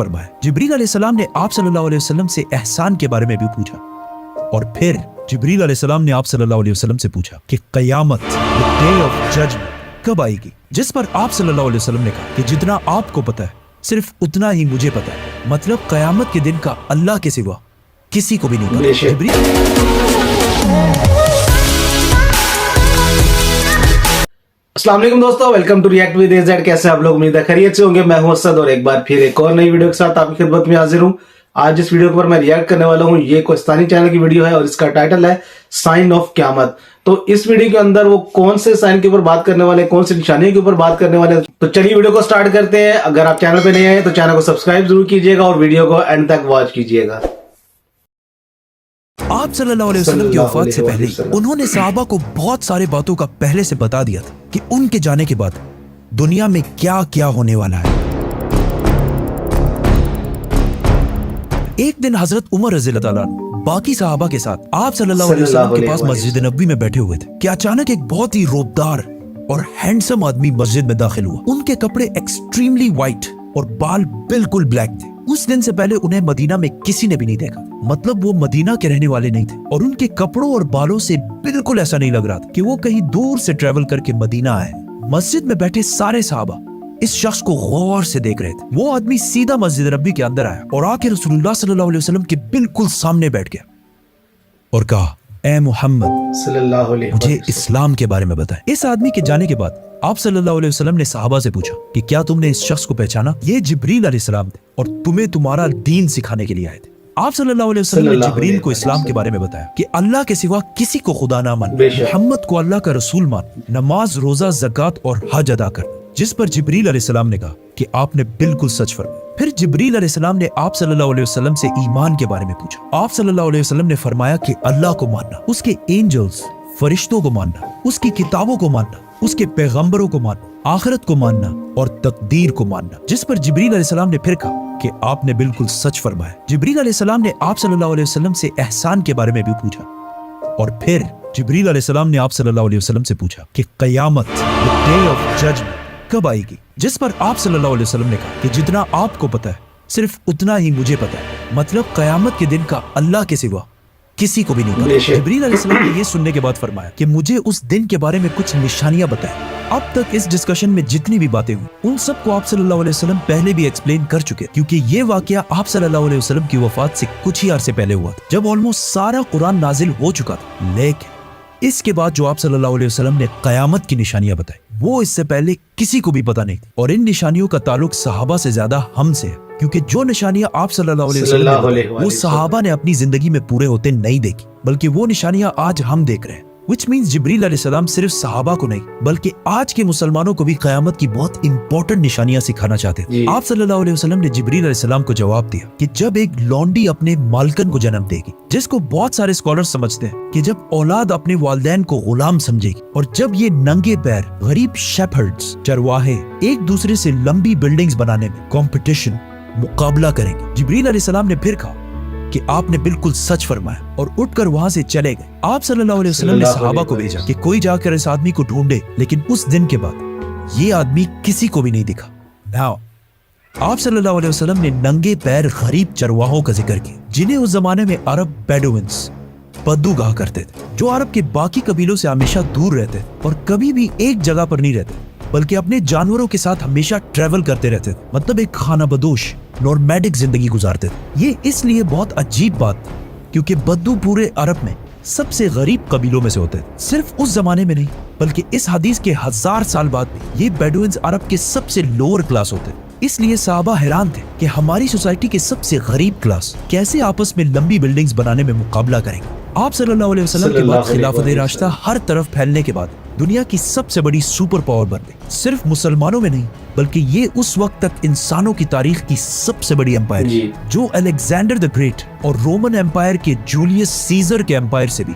फरमाया। जिब्रील अलैहिस्सलाम ने आप सल्लल्लाहु अलैहि वसल्लम से एहसान के बारे में भी पूछा और फिर जिब्रील अलैहिस्सलाम ने आप सल्लल्लाहु अलैहि वसल्लम से पूछा कि क़यामत, द डे ऑफ जजमेंट, कब आएगी। जिस पर आप सल्लल्लाहु अलैहि वसल्लम ने कहा कि जितना आपको पता है सिर्फ उतना ही मुझे पता है। मतलब क़यामत के दिन का अल्लाह के सिवा किसी को भी नहीं पता। अस्सलाम वालेकुम दोस्तों, welcome to react with AZ. कैसे आप लोग, उम्मीद है खैरियत से होंगे। मैं हूं असद और एक बार फिर एक और नई वीडियो के साथ आपकी खिदमत में हाजिर हूं। आज जिस वीडियो पर मैं रिएक्ट करने वाला हूं ये कोस्तानी चैनल की वीडियो है और इसका टाइटल है साइन ऑफ क़यामत। तो इस वीडियो के अंदर वो कौन से साइन के ऊपर बात करने वाले, कौन से निशानी के ऊपर बात करने वाले, तो चलिए वीडियो को स्टार्ट करते हैं। अगर आप चैनल पे नए हैं तो चैनल को सब्सक्राइब जरूर कीजिएगा और वीडियो को एंड तक वॉच कीजिएगा। आप सल्लल्लाहु अलैहि वसल्लम की वफात से पहले उन्होंने सहाबा को बहुत सारे बातों का पहले से बता दिया था कि उनके जाने के बाद दुनिया में क्या क्या होने वाला है। एक दिन हजरत उमर रज़ियल्लाहु अन्हु बाकी सहाबा के साथ आप सल्लल्लाहु अलैहि वसल्लम के पास मस्जिद नबवी में बैठे हुए थे कि अचानक एक बहुत ही रोबदार और हैंडसम आदमी मस्जिद में दाखिल हुआ। उनके कपड़े एक्सट्रीमली व्हाइट और बाल बिल्कुल ब्लैक थे। उस दिन से पहले उन्हें मदीना में किसी ने भी नहीं देखा, मतलब वो मदीना के रहने वाले नहीं थे और उनके कपड़ों और बालों से बिल्कुल ऐसा नहीं लग रहा था कि वो कहीं दूर से ट्रेवल करके मदीना आए। मस्जिद में बैठे सारे सहाबा इस शख्स को गौर से देख रहे थे। वो आदमी सीधा मस्जिद नबवी के अंदर आया और आके रसूलुल्लाह सल्लल्लाहु अलैहि वसल्लम के बिल्कुल सामने बैठ गया और कहा, ए मोहम्मद सल्लल्लाहु अलैहि मुझे वसल्लम इस्लाम के बारे में बताएं। इस आदमी के जाने के बाद आप सल्लल्लाहु अलैहि वसल्लम ने सहाबा से पूछा कि क्या तुमने इस शख्स को पहचाना? ये जिब्रील अलैहिस्सलाम थे और तुम्हें तुम्हारा दीन सिखाने के लिए आए थे। आप सल्लल्लाहु अलैहि वसल्लम ने जिब्रील को इस्लाम के बारे में बताया कि अल्लाह के सिवा किसी को खुदा ना मान, मोहम्मद को अल्लाह का रसूल मान, नमाज, रोजा, ज़कात और हज अदा कर। जिस पर जिब्रील अलैहिस्सलाम ने कहा कि आपने बिल्कुल सच फरमाया। फिर जिब्रील अलैहिस्सलाम ने आप सल्लल्लाहु अलैहि वसल्लम से ईमान के बारे में पूछा। आप सल्लल्लाहु अलैहि वसल्लम ने फरमाया कि अल्लाह को मानना, उसके एंजल्स, फरिश्तों को मानना, उसकी किताबों को मानना, उसके पैगंबरों को मानना, आखिरत को मानना और तकदीर को मानना। जिस पर जिब्रील अलैहिस्सलाम ने फिर कहा कि आपने बिल्कुल सच फरमाया। जिब्रील अलैहिस्सलाम ने आप सल्लल्लाहु अलैहि वसल्लम से एहसान के बारे में भी पूछा और फिर जिब्रील अलैहिस्सलाम ने आप सल्लल्लाहु अलैहि वसल्लम से पूछा कि क़यामत, द डे ऑफ जजमेंट, कब आएगी। जिस पर आप सल्लल्लाहु अलैहि वसल्लम ने कहा कि जितना आपको पता है सिर्फ उतना ही मुझे पता है। मतलब क़यामत के दिन का अल्लाह के सिवा किसी को भी नहीं पता। जिब्रील अलैहिस्सलाम ने ये सुनने के बाद फरमाया कि मुझे उस दिन के बारे में कुछ निशानियां बताएं। अब तक इस डिस्कशन में जितनी भी बातें हुई उन सबको आप सल्लल्लाहु अलैहि वसल्लम पहले भी एक्सप्लेन कर चुके, क्योंकि ये वाकया आप सल्लल्लाहु अलैहि वसल्लम की वफात से कुछ ही अरसे पहले हुआ था, जब ऑलमोस्ट सारा कुरान नाजिल हो चुका था। लेकिन इसके बाद जो आप सल्लल्लाहु अलैहि वसल्लम ने क़यामत की निशानियां बताई वो इससे पहले किसी को भी पता नहीं थी और इन निशानियों का ताल्लुक सहाबा से ज्यादा हमसे है, क्योंकि जो निशानियां आप सल्लल्लाहु अलैहि वसल्लम ने बताई वो सहाबा ने अपनी जिंदगी में पूरे होते नहीं देखी, बल्कि वो निशानियां आज हम देख रहे हैं। Which means जिब्रील अलैहिस्सलाम सिर्फ सहाबा को नहीं बल्कि आज के मुसलमानों को भी क़यामत की बहुत इंपॉर्टेंट निशानियां सिखाना चाहते थे। आप सल्लल्लाहु अलैहि वसल्लम ने जिब्रील अलैहिस्सलाम को जवाब दिया कि जब एक लौंडी अपने मालकन को जन्म देगी, जिसको बहुत सारे स्कॉलर्स समझते हैं कि जब औलाद अपने वालिदैन को गुलाम समझेगी, और जब ये नंगे पैर गरीब शेफर्ड्स, चरवाहे एक दूसरे से लंबी बिल्डिंग्स बनाने में कंपटीशन, मुकाबला करेंगे। जिब्रील अलैहिस्सलाम ने फिर कहा कि आपने बिल्कुल सच फरमाया और उठकर वहां से चले गए। आप सल्लल्लाहु अलैहि वसल्लम ने सहाबा को भेजा कि कोई जाकर इस आदमी को ढूंढे, लेकिन उस दिन के बाद ये आदमी किसी को भी नहीं दिखा। नाउ आप सल्लल्लाहु अलैहि वसल्लम ने नंगे पैर गरीब चरवाहों का जिक्र किया, जिन्हें उस जमाने में अरब बेडुइन्स, बद्दू कहा करते थे, जो अरब के बाकी कबीलों से हमेशा दूर रहते थे और कभी भी एक जगह पर नहीं रहते बल्कि अपने जानवरों के साथ हमेशा ट्रेवल करते रहते थे। मतलब एक खाना बदोश नॉर्मैडिक जिंदगी गुजारते थे। ये इसलिए बहुत अजीब बात क्योंकि बद्दू पूरे अरब में सबसे गरीब कबीलों में से होते थे। सिर्फ उस जमाने में नहीं बल्कि इस हदीस के 1000 साल बाद भी ये बेडुइन्स अरब के सबसे लोअर क्लास होते थे। इसलिए सहाबा हैरान थे कि हमारी सोसाइटी के सबसे गरीब क्लास कैसे आपस में लंबी बिल्डिंग्स बनाने में मुकाबला करेंगे। आप सल्लल्लाहु अलैहि वसल्लम के बाद खिलाफत राशिदा हर तरफ फैलने के बाद दुनिया की सबसे बड़ी सुपर पावर बन गई। सिर्फ मुसलमानों में नहीं बल्कि ये उस वक्त तक इंसानों की तारीख की सबसे बड़ी एम्पायर है, जो अलेक्जेंडर द ग्रेट और रोमन एम्पायर के जूलियस सीजर के एम्पायर से भी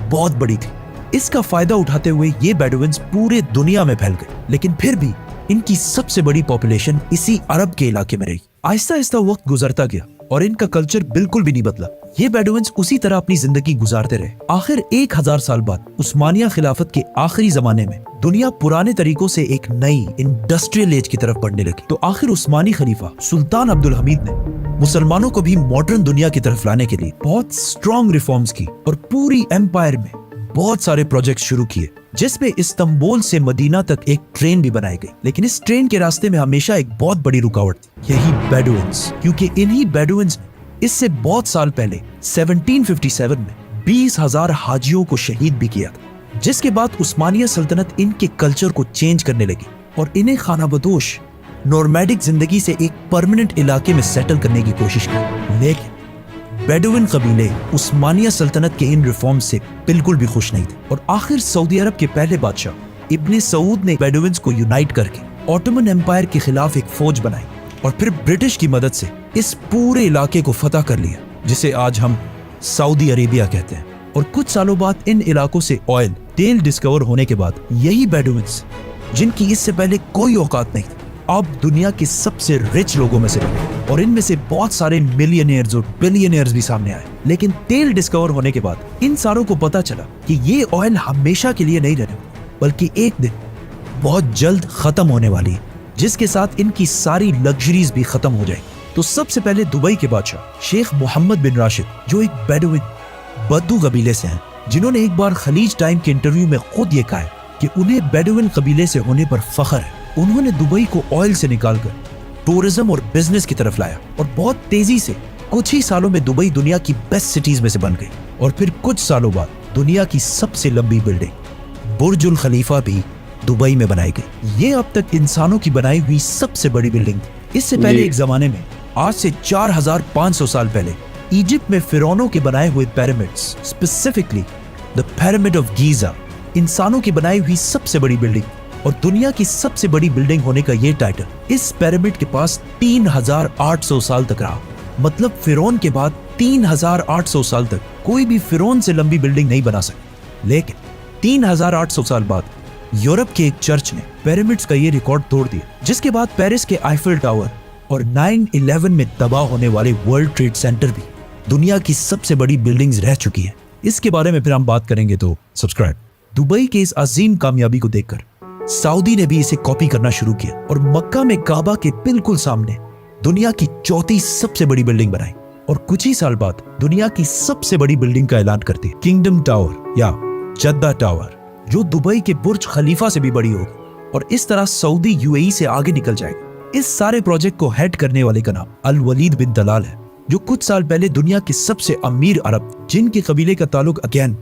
बहुत बड़ी थी। इसका फायदा उठाते हुए ये बेडुइन्स पूरे दुनिया में फैल गए, लेकिन फिर भी इनकी सबसे बड़ी पॉपुलेशन इसी अरब के इलाके में रही। आहिस्ता आहिस्ता वक्त गुजरता गया और इनका कल्चर बिल्कुल भी नहीं बदला। ये बेडुइन्स उसी तरह अपनी जिंदगी गुजारते रहे। आखिर 1000 साल बाद उस्मानिया खिलाफत के आखिरी जमाने में दुनिया पुराने तरीकों से एक नई इंडस्ट्रियल एज की तरफ बढ़ने लगी। तो आखिर उस्मानी खलीफा सुल्तान अब्दुल हमीद ने मुसलमानों को भी मॉडर्न दुनिया की तरफ लाने के लिए बहुत स्ट्रॉन्ग रिफॉर्म्स की और पूरी एम्पायर में बहुत सारे प्रोजेक्ट शुरू किए, जिसमें इस्तांबुल से मदीना तक एक ट्रेन भी बनाई गई। लेकिन इस ट्रेन के रास्ते में हमेशा एक बहुत बड़ी रुकावट थी, यही बेडुइन्स, क्योंकि इन्हीं बेडुइन्स ने इससे बहुत साल पहले 1757 में 20,000 हाजियों को शहीद भी किया था, जिसके बाद उस्मानिया सल्तनत इनके कल्चर को चेंज करने लगी और इन्हें खानाबदोश नॉर्मैडिक जिंदगी से एक परमानेंट इलाके में सेटल करने की कोशिश की। लेकिन बेडुइन कबीले उस्मानिया सल्तनत के इन रिफॉर्म्स से बिल्कुल भी खुश नहीं थे और आखिर सऊदी अरब के पहले बादशाह इब्ने सऊद ने बेडुइन्स को यूनाइट करके ऑटोमन एम्पायर के खिलाफ एक फौज बनाई और फिर ब्रिटिश की मदद से इस पूरे इलाके को फतह कर लिया, जिसे आज हम सऊदी अरेबिया कहते हैं। और कुछ सालों बाद इन इलाकों से ऑयल, तेल डिस्कवर होने के बाद यही बेडुइन्स, जिनकी इससे पहले कोई औकात नहीं थी, अब दुनिया के सबसे रिच लोगों में से बने और इनमें से बहुत सारे मिलियनियर्स और बिलियनियर्स भी सामने आए। लेकिन तेल डिस्कवर होने के बाद इन सारों को पता चला कि ये ऑयल हमेशा के लिए नहीं रहने, बल्कि एक दिन बहुत जल्द खत्म होने वाली है, जिसके साथ इनकी सारी लग्जरीज भी खत्म हो जाएगी। तो सबसे पहले दुबई के बादशाह शेख मोहम्मद बिन राशिद, जो एक बेडुइन बद्दू कबीले से हैं, जिन्होंने एक बार खलीज टाइम के इंटरव्यू में खुद ये कहा है कि उन्हें बेडुइन कबीले से होने पर फख्र है। उन्होंने दुबई को ऑयल से निकालकर टूरिज्म और बिजनेस की तरफ लाया और बहुत तेजी से कुछ ही सालों में दुबई दुनिया की बेस्ट सिटीज में से बन गई। और फिर कुछ सालों बाद दुनिया की सबसे लंबी बिल्डिंग बुर्जुल खलीफा भी दुबई में बनाई गई। ये अब तक इंसानों की बनाई हुई सबसे बड़ी बिल्डिंग थी। इससे पहले एक जमाने में, आज से 4500 साल पहले, इजिप्ट में फिरौनों के बनाए हुए pyramids, specifically the pyramid of Giza, इंसानों की बनाई हुई सबसे बड़ी बिल्डिंग और दुनिया की सबसे बड़ी बिल्डिंग होने का ये टाइटल इस पिरामिड के पास 3800 साल तक रहा। मतलब फिरौन के बाद 3800 साल तक कोई भी फिरौन से लंबी बिल्डिंग नहीं बना सकी। लेकिन 3800 साल बाद यूरोप के एक चर्च ने पिरामिड्स का ये रिकॉर्ड तोड़ दिया, जिसके बाद पेरिस के आईफिल टावर और 9/11 में तबाह होने वाले वर्ल्ड ट्रेड सेंटर भी दुनिया की सबसे बड़ी बिल्डिंग्स रह चुकी है। इसके बारे में फिर हम बात करेंगे, तो सब्सक्राइब। दुबई के इस अजीम कामयाबी को देखकर सऊदी ने भी इसे कॉपी करना शुरू किया और मक्का में काबा के बिल्कुल सामने दुनिया की चौथी सबसे बड़ी बिल्डिंग बनाई और कुछ ही साल बाद दुनिया की सबसे बड़ी बिल्डिंग का ऐलान करती है, किंगडम टावर या जद्दा टावर, जो दुबई के बुर्ज खलीफा से भी बड़ी होगी और इस तरह सऊदी यूएई से आगे निकल जाएगी। इस सारे प्रोजेक्ट को हेड करने वाले का नाम अल वलीद बिन तलाल है, जो कुछ साल पहले दुनिया के सबसे अमीर अरब जिन के कबीले का ताल्लुक अगेन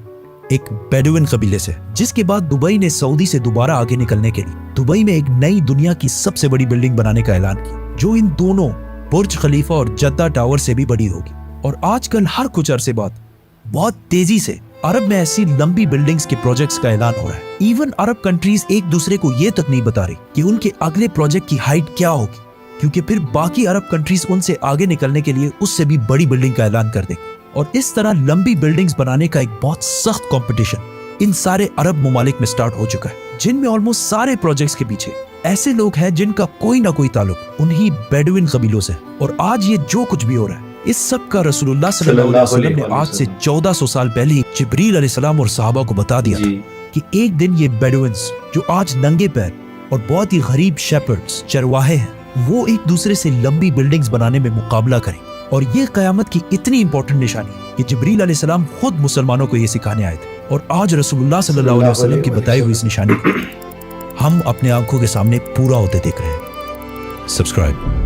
एक बेडुइन कबीले से, जिसके बाद दुबई ने सऊदी से दोबारा आगे निकलने के लिए दुबई में एक नई दुनिया की सबसे बड़ी बिल्डिंग बनाने का ऐलान किया, जो इन दोनों बुर्ज खलीफा और जद्दा टावर से भी बड़ी होगी। और आजकल हर कुछ अरसे बाद बहुत तेजी से अरब में ऐसी लंबी बिल्डिंग्स के प्रोजेक्ट्स का ऐलान हो रहा है। इवन अरब कंट्रीज एक दूसरे को ये तक नहीं बता रही कि उनके अगले प्रोजेक्ट की हाइट क्या होगी, क्योंकि फिर बाकी अरब कंट्रीज उनसे आगे निकलने के लिए उससे भी बड़ी बिल्डिंग का ऐलान कर देंगे। और इस तरह लंबी बिल्डिंग्स बनाने का एक बहुत सख्त कंपटीशन इन सारे अरब ममालिक में स्टार्ट हो चुका है, जिनमें ऑलमोस्ट सारे प्रोजेक्ट्स के पीछे ऐसे लोग हैं जिनका कोई ना कोई ताल्लुक उन्हीं बेडुइन कबीलों से। और आज ये जो कुछ भी हो रहा है, इस सब का रसूलुल्लाह सल्लल्लाहु अलैहि वसल्लम ने आज से 1400 साल पहले ही जिब्रील अलैहिस्सलाम और सहाबा को बता दिया था कि एक दिन ये बेडुइन्स, जो आज नंगे पैर और बहुत ही गरीब शेपर्ड्स, चरवाहे हैं, वो एक दूसरे से लंबी बिल्डिंग्स बनाने में मुकाबला करें। और ये कयामत की इतनी इंपॉर्टेंट निशानी है कि जिब्रील अलैहिस्सलाम खुद मुसलमानों को ये सिखाने आए थे। और आज रसूलुल्लाह सल्लल्लाहु अलैहि वसल्लम की बताई हुई इस निशानी को हम अपने आंखों के सामने पूरा होते देख रहे हैं। सब्सक्राइब।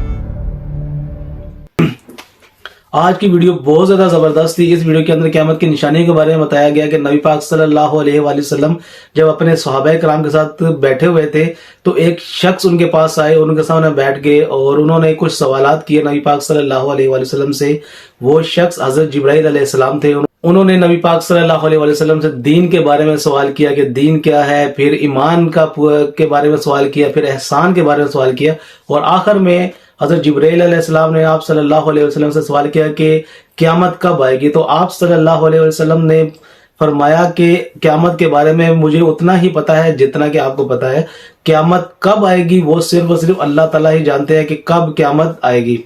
आज की वीडियो बहुत ज्यादा जबरदस्त थी। इस वीडियो के अंदर क़यामत की निशानी के बारे में बताया गया कि नबी पाक सल्लल्लाहु अलैहि वसल्लम जब अपने सहाबाए कराम के साथ बैठे हुए थे तो एक शख्स उनके पास आए, उनके सामने बैठ गए और उन्होंने कुछ सवालात किए नबी पाक सल्लल्लाहु अलैहि वसल्लम से। वो शख्स हजरत जिब्राइल अलैहिस्सलाम थे। उन्होंने नबी पाक सल्लल्लाहु अलैहि वसल्लम से दीन के बारे में सवाल किया कि दीन क्या है, फिर ईमान के बारे में सवाल किया, फिर एहसान के बारे में सवाल किया और आखिर में हज़रत जिब्राइल अलैहिस्सलाम ने आप सल्लल्लाहु अलैहि वसल्लम से सवाल किया कि क़यामत कब आएगी। तो आप सल्लल्लाहु अलैहि वसल्लम ने फरमाया कि क़यामत के बारे में मुझे उतना ही पता है जितना कि आपको पता है। क़यामत कब आएगी वो सिर्फ और सिर्फ अल्लाह ताला ही जानते हैं कि कब क़यामत आएगी।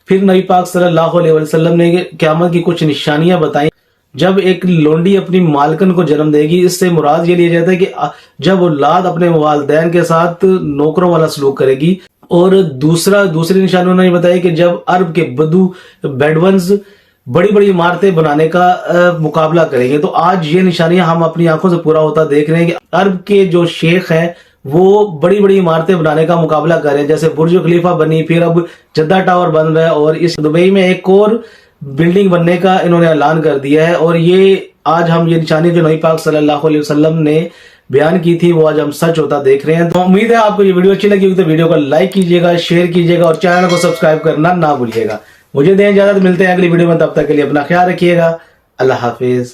پھر نبی پاک صلی اللہ علیہ وسلم نے قیامت کی کچھ نشانیاں بتائیں. جب ایک لونڈی اپنی مالکن کو جنم دے گی، اس سے مراد یہ لیا جاتا ہے کہ جب اولاد اپنے والدین کے ساتھ نوکروں والا سلوک کرے گی. اور دوسری نشانی انہوں نے بتایا کہ جب عرب کے بدو بیڈونز بڑی بڑی عمارتیں بنانے کا مقابلہ کریں گے. تو آج یہ نشانیاں ہم اپنی آنکھوں سے پورا ہوتا دیکھ رہے ہیں کہ عرب کے جو شیخ ہیں وہ بڑی بڑی عمارتیں بنانے کا مقابلہ کر رہے ہیں. جیسے برج خلیفہ بنی، پھر اب جدہ ٹاور بن رہا ہے، اور اس دبئی میں ایک اور بلڈنگ بننے کا انہوں نے اعلان کر دیا ہے. اور یہ آج ہم یہ نشانی جو نبی پاک صلی اللہ علیہ وسلم نے بیان کی تھی وہ آج ہم سچ ہوتا دیکھ رہے ہیں. تو امید ہے آپ کو یہ ویڈیو اچھی لگی ہوگی، تو ویڈیو کو لائک کیجیے گا، شیئر کیجیے گا اور چینل کو سبسکرائب کرنا نہ بھولیے گا. مجھے دیں اجازت، ملتے ہیں اگلی ویڈیو میں، تب تک کے لیے اپنا خیال رکھیے گا. اللہ حافظ.